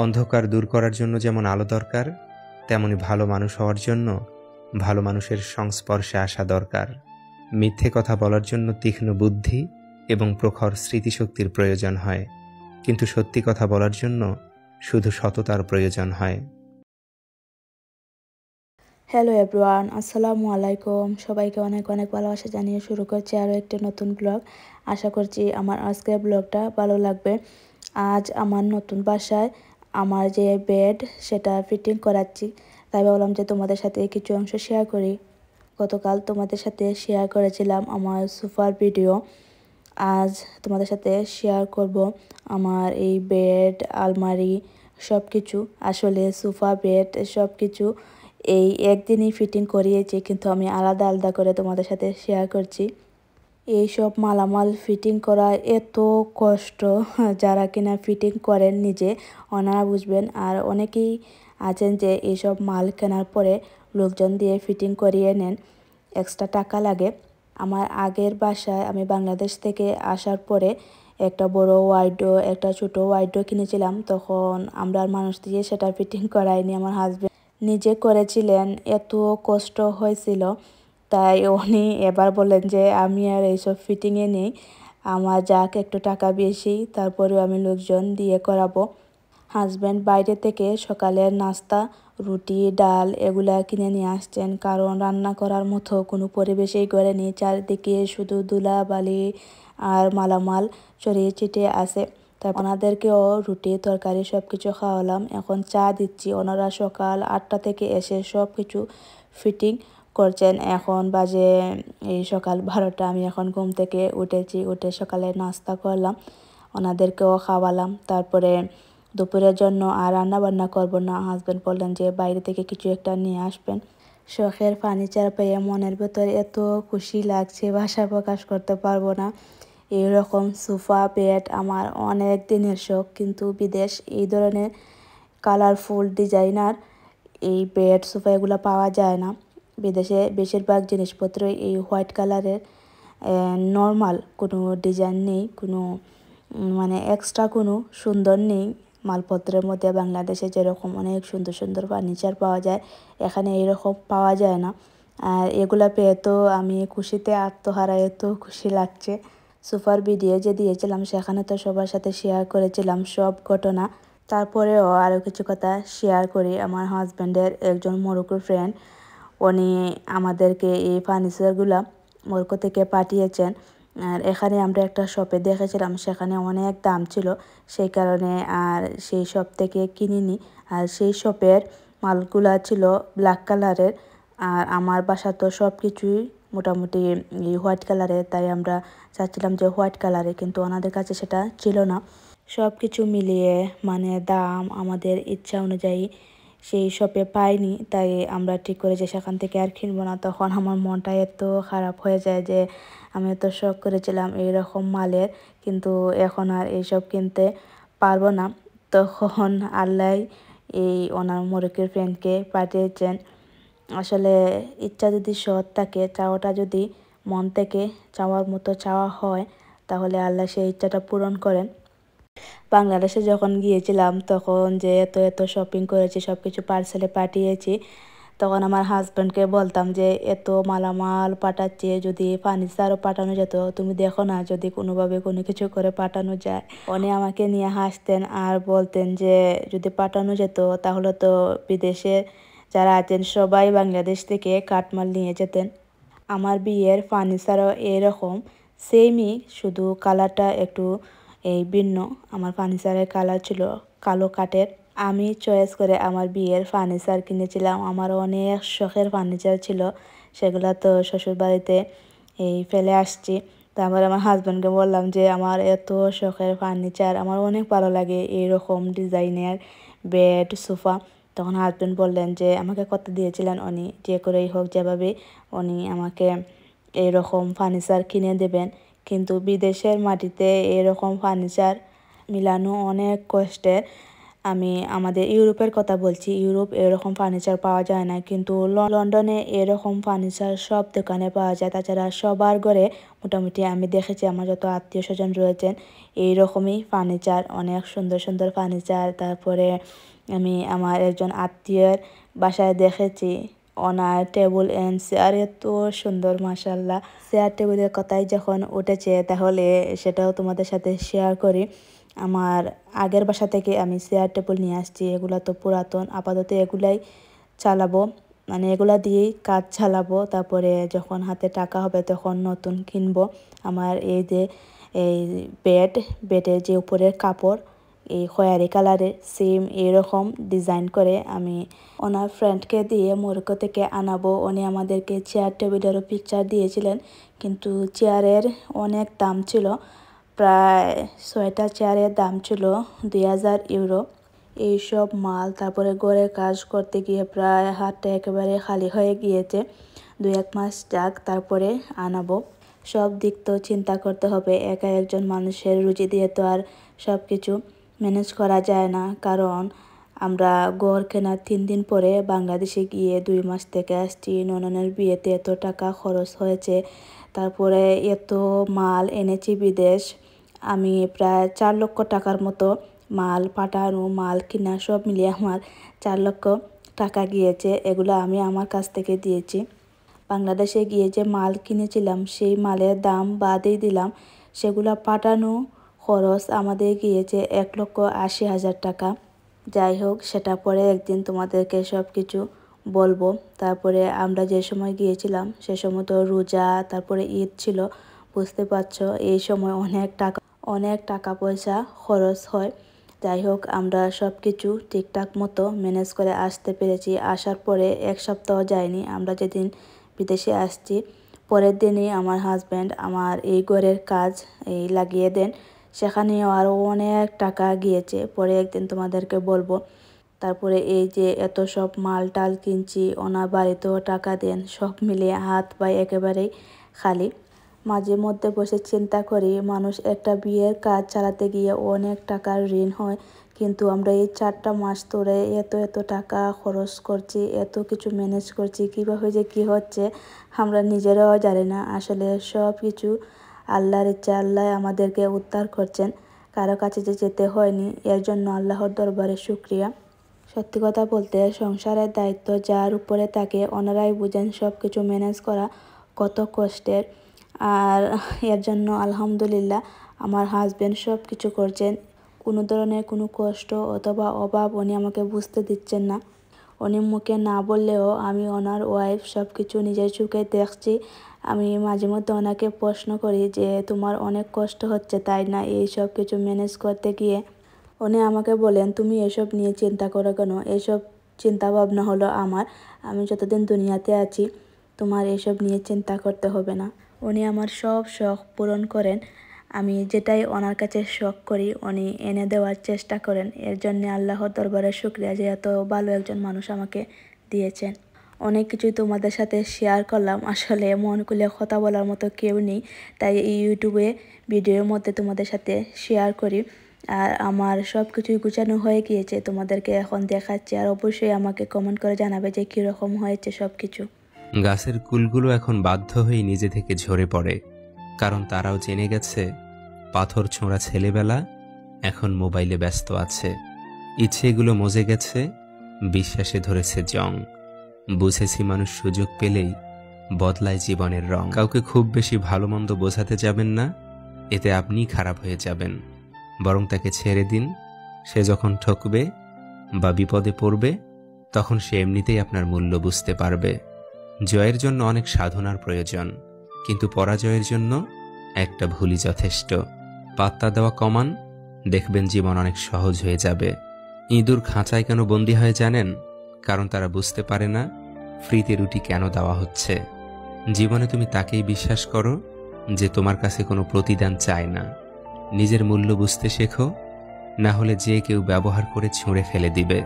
অন্ধকার দূর করার জন্য যেমন আলো দরকার, তেমনি ভালো মানুষ হওয়ার জন্য ভালো মানুষের সংস্পর্শে আসা দরকার। মিথ্যে কথা বলার জন্য তীক্ষ্ণ বুদ্ধি এবং প্রখর স্মৃতিশক্তির প্রয়োজন হয়, কিন্তু সত্যি কথা বলার জন্য শুধু সততার প্রয়োজন হয়। হ্যালো এভরিওয়ান, আসসালামু আলাইকুম। সবাইকে অনেক অনেক ভালোবাসা জানিয়ে শুরু করছি আরও একটি নতুন ব্লগ। আশা করছি আমার আজকের ব্লগটা ভালো লাগবে। আজ আমার নতুন বাসায় আমার যে বেড সেটা ফিটিং করাচ্ছি, তাই ভাবলাম যে তোমাদের সাথে কিছু অংশ শেয়ার করি। গতকাল তোমাদের সাথে শেয়ার করেছিলাম আমার সোফার ভিডিও। আজ তোমাদের সাথে শেয়ার করব আমার এই বেড, আলমারি সব কিছু। আসলে সোফা, বেড সব কিছু এই একদিনই ফিটিং করিয়েছি, কিন্তু আমি আলাদা আলাদা করে তোমাদের সাথে শেয়ার করছি। এই সব মালামাল ফিটিং করা এত কষ্ট, যারা কিনা ফিটিং করেন নিজে ওনারা বুঝবেন। আর অনেকেই আছেন যে এইসব মাল কেনার পরে লোকজন দিয়ে ফিটিং করিয়ে নেন, এক্সট্রা টাকা লাগে। আমার আগের বাসায় আমি বাংলাদেশ থেকে আসার পরে একটা বড় ওয়াইডো, একটা ছোট ওয়াইডো কিনেছিলাম। তখন আমরা মানুষ দিয়ে সেটা ফিটিং করাইনি, আমার হাজবেন্ড নিজে করেছিলেন। এত কষ্ট হয়েছিল, তাই উনি এবার বলেন যে আমি আর এইসব ফিটিংয়ে নেই, আমার যাক একটু টাকা বেশি, তারপরেও আমি লোকজন দিয়ে করাবো। হাজব্যান্ড বাইরে থেকে সকালের নাস্তা, রুটি, ডাল এগুলা কিনে নিয়ে আসছেন, কারণ রান্না করার মতো কোনো পরিবেশেই করেনি। চারিদিকে শুধু ধুলাবালি আর মালামাল ছড়িয়ে ছিটিয়ে আছে। তারপর ওনাদেরকেও রুটি, তরকারি সব কিছু খাওয়ালাম। এখন চা দিচ্ছি। ওনারা সকাল 8টা থেকে এসে সব কিছু ফিটিং করছেন। এখন বাজে এই সকাল 12টা। আমি এখন ঘুম থেকে উঠেছি, উঠে সকালে নাস্তা করলাম, ওনাদেরকেও খাওয়ালাম। তারপরে দুপুরের জন্য আর রান্না বান্না করবো না। হাজব্যান্ড বললেন যে বাইরে থেকে কিছু একটা নিয়ে আসবেন। শখের ফার্নিচার পেয়ে মনের ভেতর এত খুশি লাগছে, ভাষা প্রকাশ করতে পারবো না। এইরকম সোফা, বেড আমার অনেক দিনের শখ, কিন্তু বিদেশ এই ধরনের কালারফুল ডিজাইনার এই বেড, সোফা এগুলো পাওয়া যায় না। বিদেশে বেশিরভাগ জিনিসপত্রই এই হোয়াইট কালারের, নর্মাল কোনো ডিজাইন নেই, কোনো মানে এক্সট্রা কোনো সুন্দর নেই মালপত্রের মধ্যে। বাংলাদেশে যেরকম অনেক সুন্দর সুন্দর ফার্নিচার পাওয়া যায়, এখানে এরকম পাওয়া যায় না। আর এগুলা পেয়ে তো আমি খুশিতে আত্মহারা, এত খুশি লাগছে। সোফার ভিডিও যে দিয়েছিলাম সেখানে তো সবার সাথে শেয়ার করেছিলাম সব ঘটনা। তারপরেও আরও কিছু কথা শেয়ার করি। আমার হাজব্যান্ডের একজন মরক্কোর ফ্রেন্ড, উনি আমাদেরকে এই ফার্নিচারগুলো মরক্কো থেকে পাঠিয়েছেন। আর এখানে আমরা একটা শপে দেখেছিলাম, সেখানে অনেক দাম ছিল, সেই কারণে আর সেই শপ থেকে কিনিনি। আর সেই শপের মালগুলা ছিল ব্ল্যাক কালারের, আর আমার বাসা তো সব কিছুই মোটামুটি এই হোয়াইট কালারের, তাই আমরা চাচ্ছিলাম যে হোয়াইট কালারে, কিন্তু ওনাদের কাছে সেটা ছিল না। সব কিছু মিলিয়ে মানে দাম আমাদের ইচ্ছা অনুযায়ী সেই শপে পাইনি, তাই আমরা ঠিক করে যে সেখান থেকে আর কিনবো না। তখন আমার মনটা এত খারাপ হয়ে যায় যে আমি এত শখ করেছিলাম এইরকম মালের, কিন্তু এখন আর এইসব কিনতে পারবো না। তখন আল্লাহ এই ওনার মরক্কোর ফ্রেন্ডকে পাঠিয়েছেন। আসলে ইচ্ছা যদি সৎ থাকে, চাওয়াটা যদি মন থেকে চাওয়ার মতো চাওয়া হয়, তাহলে আল্লাহ সেই ইচ্ছাটা পূরণ করেন। বাংলাদেশে যখন গিয়েছিলাম তখন যে এত এত শপিং করেছি, সব কিছু পার্সেলে পাঠিয়েছি, তখন আমার হাজব্যান্ডকে বলতাম যে এত মালামাল পাঠাচ্ছি, যদি ফার্নিচারও পাঠানো যেত, তুমি দেখো না যদি কোনোভাবে কোনো কিছু করে পাঠানো যায়। উনি আমাকে নিয়ে হাসতেন আর বলতেন যে যদি পাঠানো যেত তাহলে তো বিদেশে যারা আছেন সবাই বাংলাদেশ থেকে কাঠমাল নিয়ে যেতেন। আমার বিয়ের ফার্নিচারও এরকম সেমই, শুধু কালারটা একটু এই ভিন্ন। আমার ফার্নিচারের কালার ছিল কালো কাঠের। আমি চয়েস করে আমার বিয়ের ফার্নিচার কিনেছিলাম। আমার অনেক শখের ফার্নিচার ছিল, সেগুলো তো শ্বশুরবাড়িতে এই ফেলে আসছি। তারপর আমার হাজব্যান্ডকে বললাম যে আমার এত শখের ফার্নিচার, আমার অনেক ভালো লাগে এইরকম ডিজাইনের বেড, সোফা। তখন হাজব্যান্ড বললেন যে আমাকে কথা দিয়েছিলেন উনি, যে করেই হোক যেভাবে উনি আমাকে এইরকম ফার্নিচার কিনে দেবেন। কিন্তু বিদেশের মাটিতে এরকম ফার্নিচার মিলানো অনেক কষ্টের। আমি আমাদের ইউরোপের কথা বলছি। ইউরোপ এরকম ফার্নিচার পাওয়া যায় না, কিন্তু লন্ডনে এরকম ফার্নিচার সব দোকানে পাওয়া যায়। তাছাড়া সবার ঘরে মোটামুটি আমি দেখেছি, আমার যত আত্মীয় স্বজন রয়েছেন এইরকমই ফার্নিচার, অনেক সুন্দর সুন্দর ফার্নিচার। তারপরে আমি আমার একজন আত্মীয়ের বাসায় দেখেছি ওনার টেবিল অ্যান্ড চেয়ার এত সুন্দর, মাশাল্লাহ। চেয়ার টেবিলের কথাই যখন উঠেছে তাহলে সেটাও তোমাদের সাথে শেয়ার করি। আমার আগের বাসা থেকে আমি চেয়ার টেবিল নিয়ে আসছি, এগুলো তো পুরাতন, আপাতত এগুলাই চালাবো, মানে এগুলা দিয়েই কাজ চালাবো। তারপরে যখন হাতে টাকা হবে তখন নতুন কিনবো। আমার এই যে এই বেডের যে উপরের কাপড় এই খয়েরি কালারের সেম এরকম ডিজাইন করে আমি ওনার ফ্রেন্ডকে দিয়ে মরক্কো থেকে আনাবো। উনি আমাদেরকে চেয়ার টেবিলেরও পিকচার দিয়েছিলেন, কিন্তু চেয়ারের অনেক দাম ছিল, প্রায় 6টা চেয়ারের দাম ছিল 2000 ইউরো। এইসব মাল তারপরে ঘরের কাজ করতে গিয়ে প্রায় হাতটা একেবারে খালি হয়ে গিয়েছে। 2-1 মাস যাক, তারপরে আনাবো। সব দিক তো চিন্তা করতে হবে, একা একজন মানুষের রুচি দিয়ে তো আর সব কিছু ম্যানেজ করা যায় না। কারণ আমরা ঘর কেনার 3 দিন পরে বাংলাদেশে গিয়ে 2 মাস থেকে আসছি। নননের বিয়েতে এত টাকা খরচ হয়েছে, তারপরে এত মাল এনেছি বিদেশ। আমি প্রায় 4 লক্ষ টাকার মতো মাল পাঠানো, মাল কিনা সব মিলিয়ে আমার 4 লক্ষ টাকা গিয়েছে। এগুলো আমি আমার কাছ থেকে দিয়েছি। বাংলাদেশে গিয়ে যে মাল কিনেছিলাম সেই মালের দাম বাদই দিলাম, সেগুলো পাঠানো খরচ আমাদের গিয়েছে 1,80,000 টাকা। যাই হোক, সেটা পরে একদিন তোমাদেরকে সব কিছু বলবো। তারপরে আমরা যে সময় গিয়েছিলাম সে সময় তো রোজা, তারপরে ঈদ ছিল, বুঝতে পারছো এই সময় অনেক টাকা পয়সা খরচ হয়। যাই হোক, আমরা সব কিছু ঠিকঠাক মতো ম্যানেজ করে আসতে পেরেছি। আসার পরে 1 সপ্তাহ যায়নি, আমরা যেদিন বিদেশে আসছি পরের দিনই আমার হাজব্যান্ড আমার এই ঘরের কাজ এই লাগিয়ে দেন, সেখানেও আরও অনেক টাকা গিয়েছে, পরে একদিন তোমাদেরকে বলবো। তারপরে এই যে এত সব মাল টাল কিনছি, ওনার বাড়িতেও টাকা দেন, সব মিলিয়ে হাত পায়ে একেবারেই খালি। মাঝে মধ্যে বসে চিন্তা করি, মানুষ একটা বিয়ের কাজ চালাতে গিয়ে অনেক টাকার ঋণ হয়, কিন্তু আমরা এই 4টা মাস ধরে এত টাকা খরচ করছি, এত কিছু ম্যানেজ করছি, কীভাবে যে কী হচ্ছে আমরা নিজেরাও জানি না। আসলে সব কিছু আল্লাহর ইচ্ছা, আল্লাহ আমাদেরকে উদ্ধার করছেন, কারো কাছে যে যেতে হয়নি, এর জন্য আল্লাহর দরবারে শুকরিয়া। সত্যি কথা বলতে সংসারের দায়িত্ব যার উপরে থাকে ওনারাই বুঝেন সব কিছু ম্যানেজ করা কত কষ্টের। আর এর জন্য আলহামদুলিল্লাহ আমার হাজব্যান্ড সব কিছু করছেন, কোনো ধরনের কোনো কষ্ট অথবা অভাব উনি আমাকে বুঝতে দিচ্ছেন না। উনি মুখে না বললেও আমি ওনার ওয়াইফ সব কিছু নিজের চোখে দেখছি। আমি মাঝে মধ্যে ওনাকে প্রশ্ন করি যে তোমার অনেক কষ্ট হচ্ছে তাই না এই সব কিছু ম্যানেজ করতে গিয়ে? উনি আমাকে বলেন, তুমি এসব নিয়ে চিন্তা করো কেন, এসব চিন্তা ভাবনা হলো আমার, আমি যতদিন দুনিয়াতে আছি তোমার এসব নিয়ে চিন্তা করতে হবে না। উনি আমার সব শখ পূরণ করেন, আমি যেটাই ওনার কাছে শখ করি উনি এনে দেওয়ার চেষ্টা করেন। এর জন্য আল্লাহর দরবারে শুকরিয়া যে এত ভালো একজন মানুষ আমাকে দিয়েছেন। অনেক কিছুই তোমাদের সাথে শেয়ার করলাম, আসলে মন খুলে কথা বলার মতো কেউ নেই, তাই এই ইউটিউবে ভিডিওর মধ্যে তোমাদের সাথে শেয়ার করি। আর আমার সব কিছুই গুছানো হয়ে গিয়েছে, তোমাদেরকে এখন দেখাচ্ছি, আর অবশ্যই আমাকে কমেন্ট করে জানাবে যে কীরকম হয়েছে সব কিছু। গাছের কুলগুলো এখন বাধ্য হয়ে নিজে থেকে ঝরে পড়ে, কারণ তারাও জেনে গেছে পাথর ছোঁড়া ছেলেবেলা এখন মোবাইলে ব্যস্ত আছে। ইচ্ছেগুলো মজে গেছে, বিশ্বাসে ধরেছে জং। বুঝেছি মানুষ সুযোগ পেলেই বদলায় জীবনের রং। কাউকে খুব বেশি ভালো মন্দ বোঝাতে যাবেন না, এতে আপনিই খারাপ হয়ে যাবেন। বরং তাকে ছেড়ে দিন, সে যখন ঠকবে বা বিপদে পড়বে তখন সে এমনিতেই আপনার মূল্য বুঝতে পারবে। জয়ের জন্য অনেক সাধনার প্রয়োজন, কিন্তু পরাজয়ের জন্য একটা ভুলই যথেষ্ট। পাত্তা দেওয়া কমান, দেখবেন জীবন অনেক সহজ হয়ে যাবে। ইঁদুর খাঁচায় কেন বন্দী হয় জানেন? কারণ তারা বুঝতে পারে না ফ্রিতে রুটি কেন দেওয়া হচ্ছে। জীবনে তুমি তাকেই বিশ্বাস করো যে তোমার কাছে কোনো প্রতিদান চায় না। নিজের মূল্য বুঝতে শেখো, না হলে যে কেউ ব্যবহার করে ছুঁড়ে ফেলে দিবে।